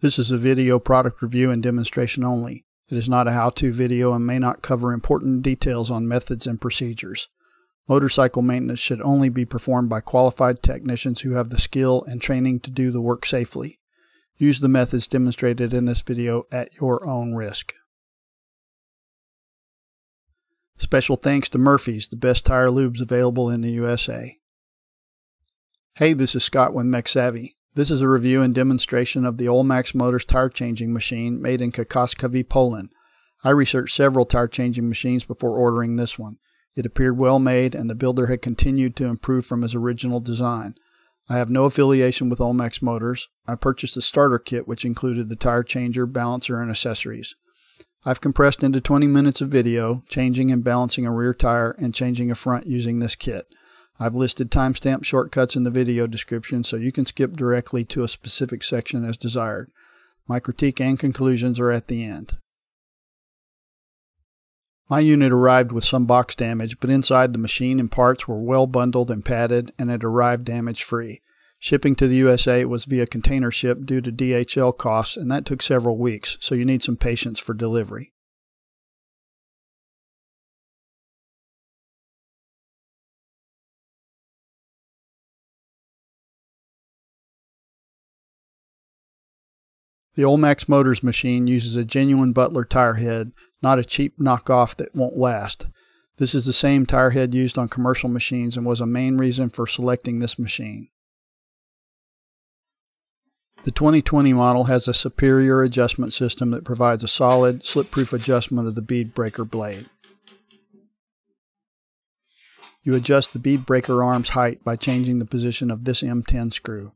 This is a video product review and demonstration only. It is not a how-to video and may not cover important details on methods and procedures. Motorcycle maintenance should only be performed by qualified technicians who have the skill and training to do the work safely. Use the methods demonstrated in this video at your own risk. Special thanks to Murphy's, the best tire lubes available in the USA. Hey, this is Scott with Mech Savvy. This is a review and demonstration of the Olmaxmotors tire changing machine made in Kokoskowie, Poland. I researched several tire changing machines before ordering this one. It appeared well made and the builder had continued to improve from his original design. I have no affiliation with Olmaxmotors. I purchased the starter kit which included the tire changer, balancer, and accessories. I've compressed into 20 minutes of video, changing and balancing a rear tire and changing a front using this kit. I've listed timestamp shortcuts in the video description so you can skip directly to a specific section as desired. My critique and conclusions are at the end. My unit arrived with some box damage, but inside the machine and parts were well bundled and padded, and it arrived damage-free. Shipping to the USA was via container ship due to DHL costs, and that took several weeks, so you need some patience for delivery. The Olmaxmotors machine uses a genuine Butler tire head, not a cheap knockoff that won't last. This is the same tire head used on commercial machines and was a main reason for selecting this machine. The 2020 model has a superior adjustment system that provides a solid, slip-proof adjustment of the bead breaker blade. You adjust the bead breaker arm's height by changing the position of this M10 screw.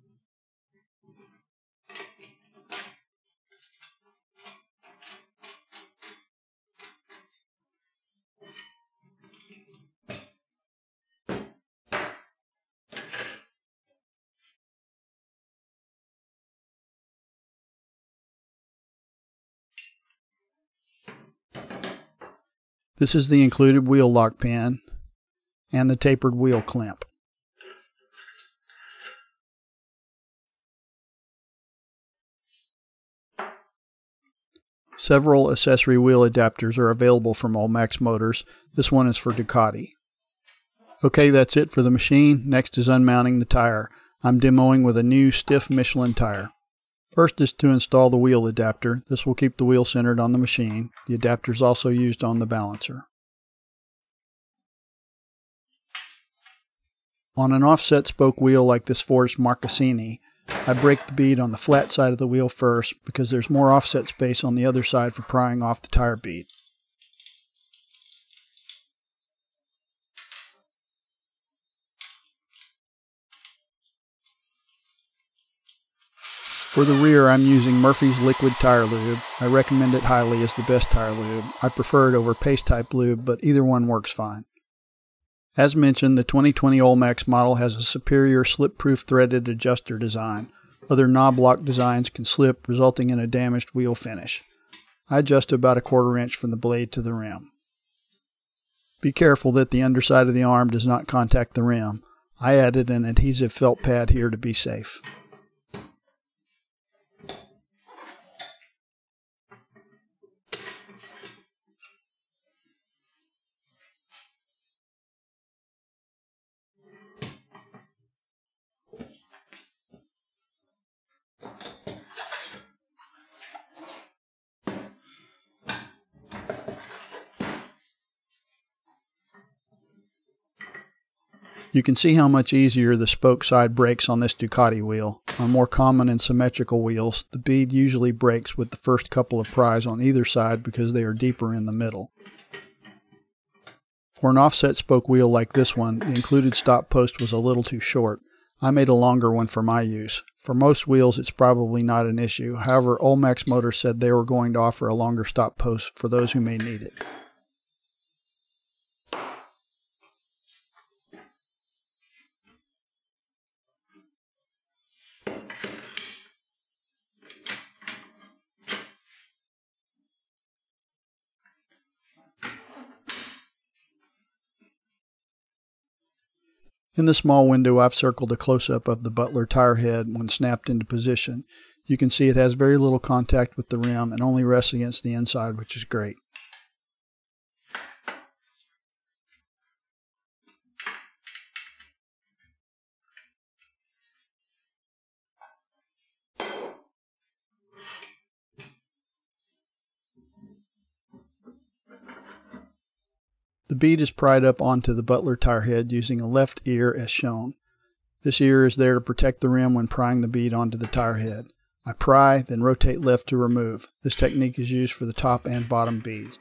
This is the included wheel lock pin and the tapered wheel clamp. Several accessory wheel adapters are available from Olmaxmotors. This one is for Ducati. Okay, that's it for the machine. Next is unmounting the tire. I'm demoing with a new stiff Michelin tire. First is to install the wheel adapter. This will keep the wheel centered on the machine. The adapter is also used on the balancer. On an offset spoke wheel like this Forged Marcassini, I break the bead on the flat side of the wheel first because there's more offset space on the other side for prying off the tire bead. For the rear, I'm using Murphy's liquid tire lube. I recommend it highly as the best tire lube. I prefer it over paste type lube, but either one works fine. As mentioned, the 2020 Olmax model has a superior slip-proof threaded adjuster design. Other knob lock designs can slip, resulting in a damaged wheel finish. I adjust about 1/4 inch from the blade to the rim. Be careful that the underside of the arm does not contact the rim. I added an adhesive felt pad here to be safe. You can see how much easier the spoke side breaks on this Ducati wheel. On more common and symmetrical wheels, the bead usually breaks with the first couple of pries on either side because they are deeper in the middle. For an offset spoke wheel like this one, the included stop post was a little too short. I made a longer one for my use. For most wheels, it's probably not an issue. However, Olmaxmotor said they were going to offer a longer stop post for those who may need it. In the small window, I've circled a close-up of the Butler tire head when snapped into position. You can see it has very little contact with the rim and only rests against the inside, which is great. The bead is pried up onto the Butler tire head using a left ear as shown. This ear is there to protect the rim when prying the bead onto the tire head. I pry, then rotate left to remove. This technique is used for the top and bottom beads.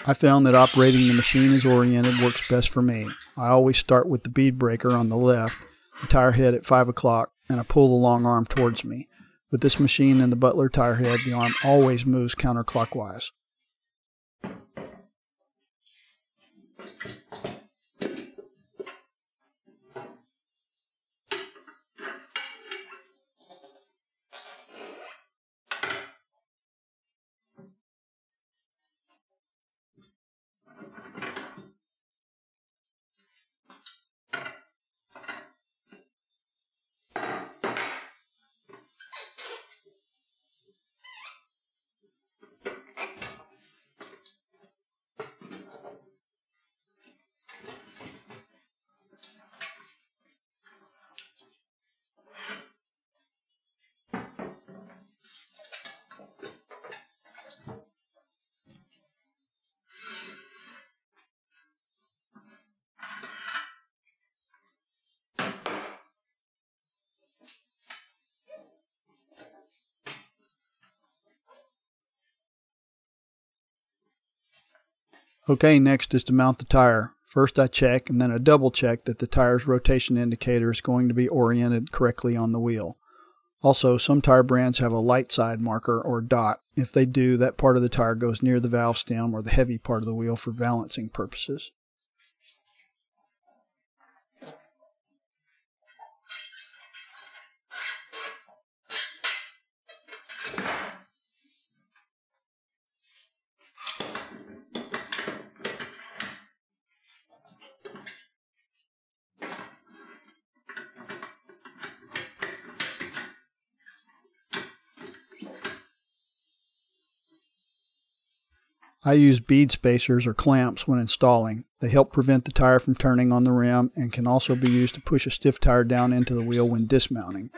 I found that operating the machine as oriented works best for me. I always start with the bead breaker on the left, the tire head at 5 o'clock, and I pull the long arm towards me. With this machine and the Butler tire head, the arm always moves counterclockwise. Okay, next is to mount the tire. First I check and then I double check that the tire's rotation indicator is going to be oriented correctly on the wheel. Also, some tire brands have a light side marker or dot. If they do, that part of the tire goes near the valve stem or the heavy part of the wheel for balancing purposes. I use bead spacers or clamps when installing. They help prevent the tire from turning on the rim and can also be used to push a stiff tire down into the wheel when dismounting.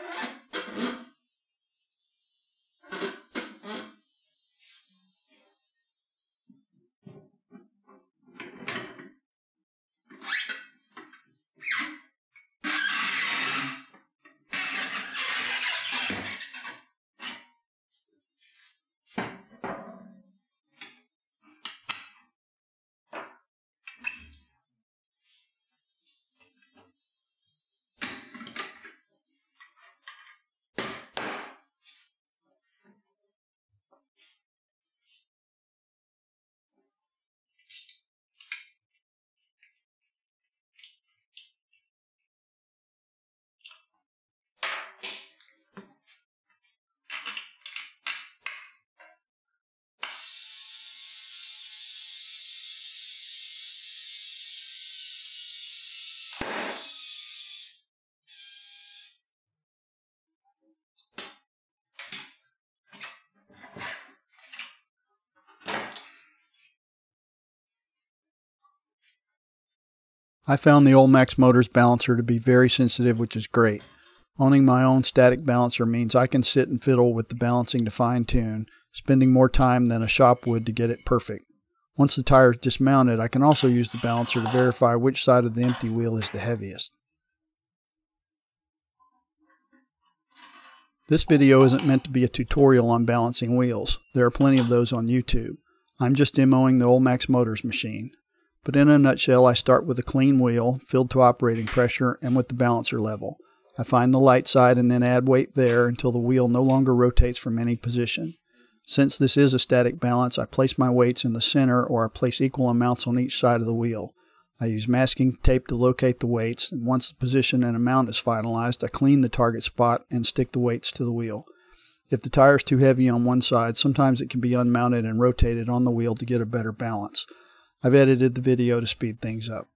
I found the Olmaxmotors balancer to be very sensitive, which is great. Owning my own static balancer means I can sit and fiddle with the balancing to fine-tune, spending more time than a shop would to get it perfect. Once the tire is dismounted, I can also use the balancer to verify which side of the empty wheel is the heaviest. This video isn't meant to be a tutorial on balancing wheels. There are plenty of those on YouTube. I'm just demoing the Olmaxmotors machine. But in a nutshell, I start with a clean wheel, filled to operating pressure, and with the balancer level. I find the light side and then add weight there until the wheel no longer rotates from any position. Since this is a static balance, I place my weights in the center or I place equal amounts on each side of the wheel. I use masking tape to locate the weights, and once the position and amount is finalized, I clean the target spot and stick the weights to the wheel. If the tire is too heavy on one side, sometimes it can be unmounted and rotated on the wheel to get a better balance. I've edited the video to speed things up.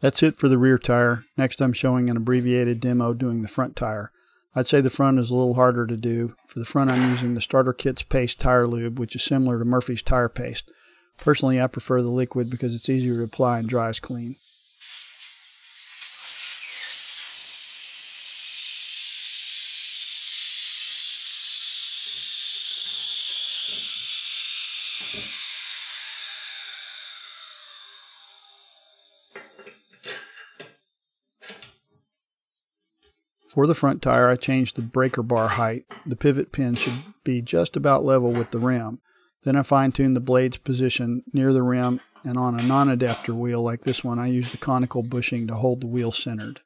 That's it for the rear tire. Next I'm showing an abbreviated demo doing the front tire. I'd say the front is a little harder to do. For the front I'm using the Starter Kit's Paste Tire Lube, which is similar to Murphy's Tire Paste. Personally I prefer the liquid because it's easier to apply and dries clean. For the front tire, I changed the breaker bar height. The pivot pin should be just about level with the rim. Then I fine-tuned the blade's position near the rim, and on a non-adapter wheel like this one, I used the conical bushing to hold the wheel centered.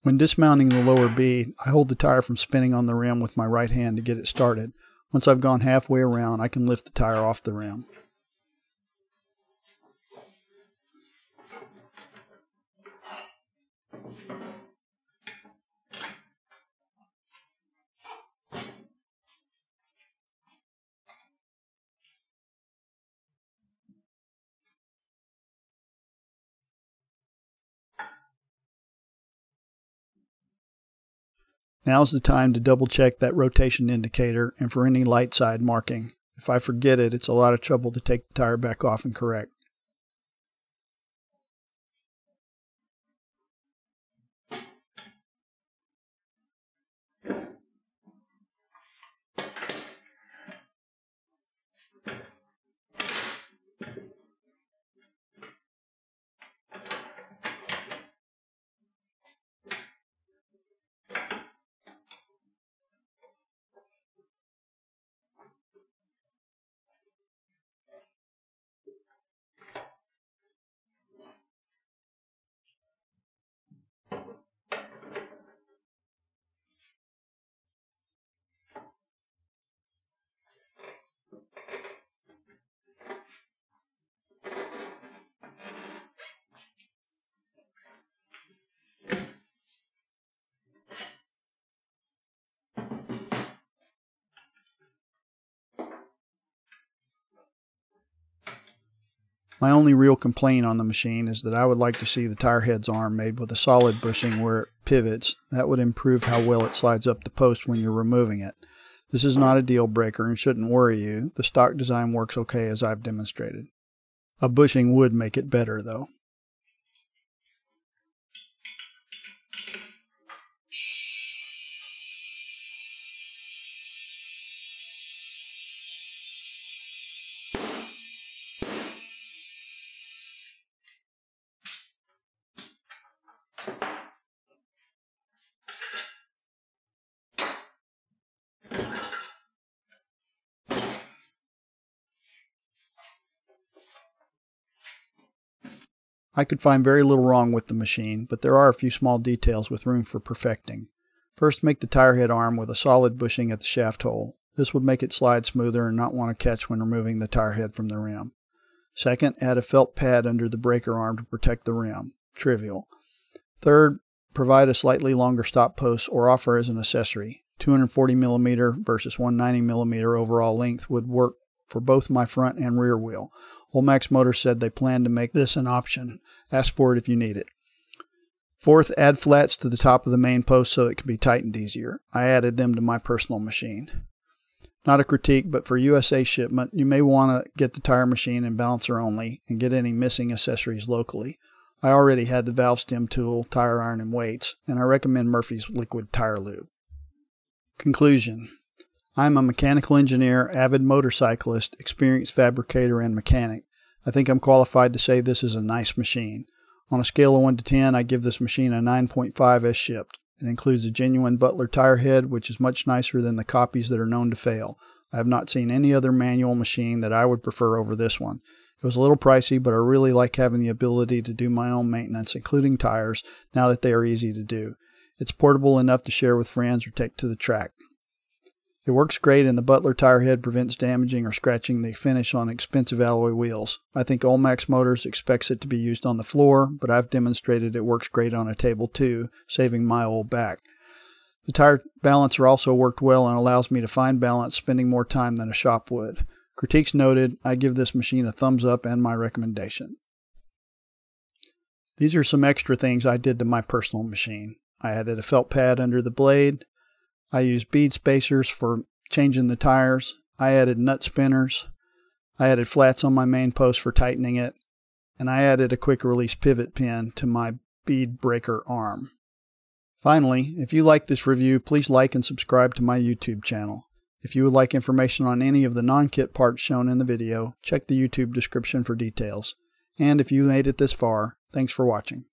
When dismounting the lower bead, I hold the tire from spinning on the rim with my right hand to get it started. Once I've gone halfway around, I can lift the tire off the rim. Now's the time to double check that rotation indicator and for any light side marking. If I forget it, it's a lot of trouble to take the tire back off and correct. My only real complaint on the machine is that I would like to see the tire head's arm made with a solid bushing where it pivots. That would improve how well it slides up the post when you're removing it. This is not a deal breaker and shouldn't worry you. The stock design works okay as I've demonstrated. A bushing would make it better though. I could find very little wrong with the machine, but there are a few small details with room for perfecting. First, make the tire head arm with a solid bushing at the shaft hole. This would make it slide smoother and not want to catch when removing the tire head from the rim. Second, add a felt pad under the breaker arm to protect the rim. Trivial. Third, provide a slightly longer stop post or offer as an accessory. 240mm versus 190mm overall length would work for both my front and rear wheel. Olmaxmotor said they plan to make this an option. Ask for it if you need it. Fourth, add flats to the top of the main post so it can be tightened easier. I added them to my personal machine. Not a critique, but for USA shipment, you may want to get the tire machine and balancer only and get any missing accessories locally. I already had the valve stem tool, tire iron, and weights, and I recommend Murphy's liquid tire lube. Conclusion. I'm a mechanical engineer, avid motorcyclist, experienced fabricator, and mechanic. I think I'm qualified to say this is a nice machine. On a scale of 1 to 10, I give this machine a 9.5 as shipped. It includes a genuine Butler tire head, which is much nicer than the copies that are known to fail. I have not seen any other manual machine that I would prefer over this one. It was a little pricey, but I really like having the ability to do my own maintenance, including tires, now that they are easy to do. It's portable enough to share with friends or take to the track. It works great, and the Butler tire head prevents damaging or scratching the finish on expensive alloy wheels. I think Olmaxmotors expects it to be used on the floor, but I've demonstrated it works great on a table too, saving my old back. The tire balancer also worked well and allows me to find balance, spending more time than a shop would. Critiques noted, I give this machine a thumbs up and my recommendation. These are some extra things I did to my personal machine. I added a felt pad under the blade. I used bead spacers for changing the tires. I added nut spinners. I added flats on my main post for tightening it. And I added a quick release pivot pin to my bead breaker arm. Finally, if you like this review, please like and subscribe to my YouTube channel. If you would like information on any of the non-kit parts shown in the video, check the YouTube description for details. And if you made it this far, thanks for watching.